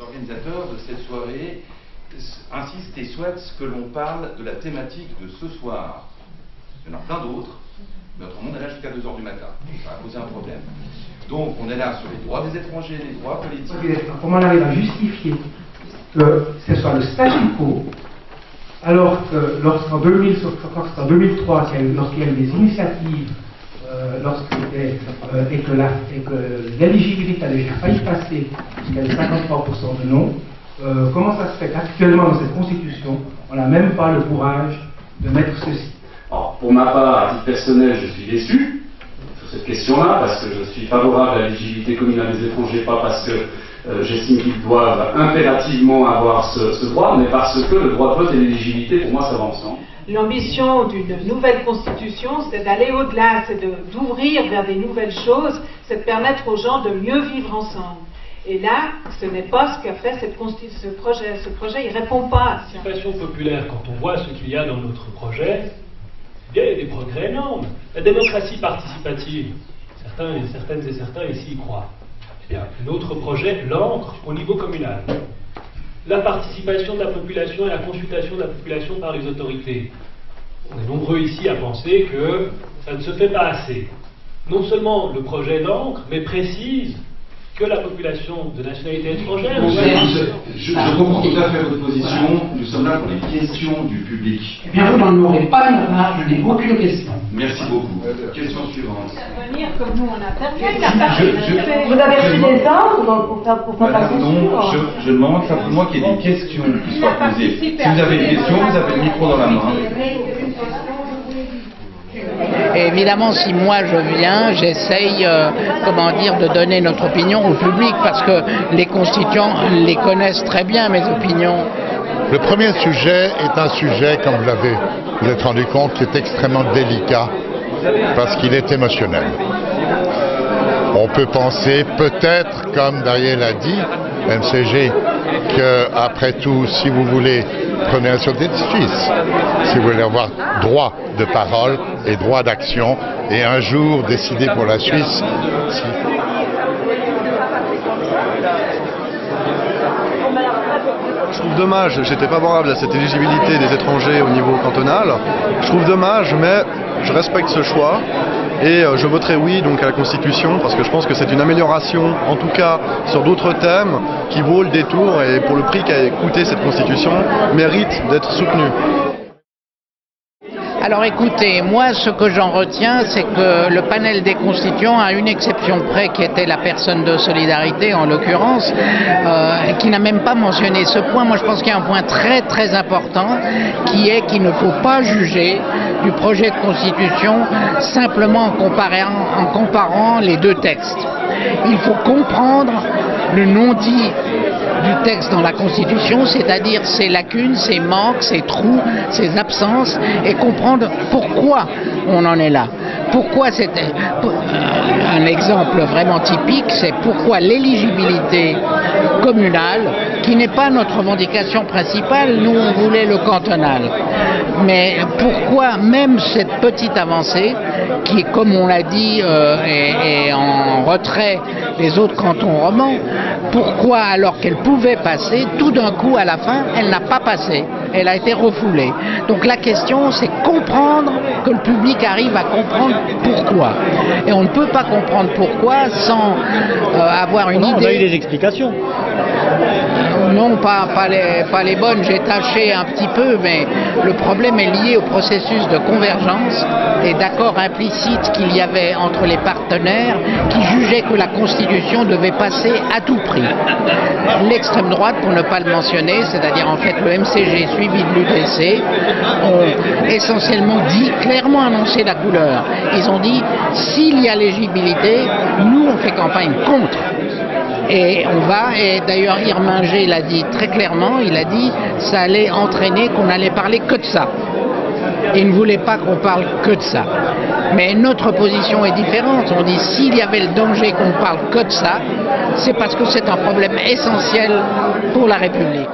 organisateurs de cette soirée insistent et souhaitent que l'on parle de la thématique de ce soir. Il y en a plein d'autres. Notre monde est là jusqu'à 2 h du matin. Ça va poser un problème. Donc, on est là sur les droits des étrangers, les droits politiques. Comment on arrive à justifier que ce soit le statu quo, alors que lorsqu'en 2003, lorsqu'il y a eu des initiatives, et que l'éligibilité a déjà failli passer jusqu'à 53% de non, comment ça se fait qu'actuellement dans cette constitution, on n'a même pas le courage de mettre ceci? Alors, pour ma part, à titre personnel, je suis déçu sur cette question-là, parce que je suis favorable à l'éligibilité communale des étrangers, pas parce que j'estime qu'ils doivent impérativement avoir ce droit, mais parce que le droit de vote et l'éligibilité, pour moi, ça va ensemble. L'ambition d'une nouvelle constitution, c'est d'aller au-delà, c'est d'ouvrir vers des nouvelles choses, c'est de permettre aux gens de mieux vivre ensemble. Et là, ce n'est pas ce qu'a fait ce projet. Ce projet, il ne répond pas à ça. Participation populaire, quand on voit ce qu'il y a dans notre projet, il y a des progrès énormes. La démocratie participative, certaines et certains ici y croient. Eh bien, notre projet l'ancre au niveau communal. La participation de la population et la consultation de la population par les autorités. On est nombreux ici à penser que ça ne se fait pas assez. Non seulement le projet l'ancre, mais précise que la population de nationalité étrangère... Je comprends tout à fait votre position. Nous sommes là pour les questions du public. Eh bien, vous n'en aurez pas une marge, je n'ai aucune question. Merci beaucoup. Question suivante. Venir comme nous on a perdu. Vous avez pris des arbres pour faire la censure? Je demande simplement qu'il y ait des questions qui soient posées. Si vous avez une question, vous avez le micro dans la main. Et évidemment, si moi je viens, j'essaye, de donner notre opinion au public, parce que les constituants les connaissent très bien, mes opinions. Le premier sujet est un sujet, comme vous êtes rendu compte, qui est extrêmement délicat, parce qu'il est émotionnel. On peut penser, peut-être, comme Dariel l'a dit, MCG, qu'après tout, si vous voulez, prenez un nationalité suisse, si vous voulez avoir droit de parole et droit d'action, et un jour décider pour la Suisse. Je trouve dommage, j'étais favorable à cette éligibilité des étrangers au niveau cantonal. Je trouve dommage, mais je respecte ce choix. Et je voterai oui donc à la Constitution, parce que je pense que c'est une amélioration, en tout cas sur d'autres thèmes, qui vaut le détour, et pour le prix qu'a coûté cette Constitution, mérite d'être soutenue. Alors écoutez, moi ce que j'en retiens, c'est que le panel des constituants, à une exception près qui était la personne de Solidarité en l'occurrence, qui n'a même pas mentionné ce point. Moi je pense qu'il y a un point très très important qui est qu'il ne faut pas juger du projet de constitution simplement en comparant les deux textes. Il faut comprendre le non-dit du texte dans la Constitution, c'est-à-dire ses lacunes, ses manques, ses trous, ses absences, et comprendre pourquoi on en est là. Pourquoi c'était un exemple vraiment typique, c'est pourquoi l'éligibilité communale, qui n'est pas notre revendication principale, nous on voulait le cantonal. Mais pourquoi même cette petite avancée, qui comme on l'a dit est en retrait des autres cantons romans, pourquoi alors qu'elle pouvait passer, tout d'un coup à la fin, elle n'a pas passé, elle a été refoulée. Donc la question c'est comprendre, que le public arrive à comprendre pourquoi. Et on ne peut pas comprendre pourquoi sans avoir une idée. On a eu des explications. Non, pas les bonnes, j'ai tâché un petit peu, mais le problème est lié au processus de convergence et d'accord implicite qu'il y avait entre les partenaires qui jugeaient que la Constitution devait passer à tout prix. L'extrême droite, pour ne pas le mentionner, c'est-à-dire en fait le MCG suivi de l'UDC, ont essentiellement dit, clairement annoncé la couleur. Ils ont dit, s'il y a l'éligibilité, nous on fait campagne contre. Et on va, et d'ailleurs Irminger l'a dit très clairement, il a dit ça allait entraîner qu'on allait parler que de ça. Il ne voulait pas qu'on parle que de ça. Mais notre position est différente. On dit s'il y avait le danger qu'on parle que de ça, c'est parce que c'est un problème essentiel pour la République.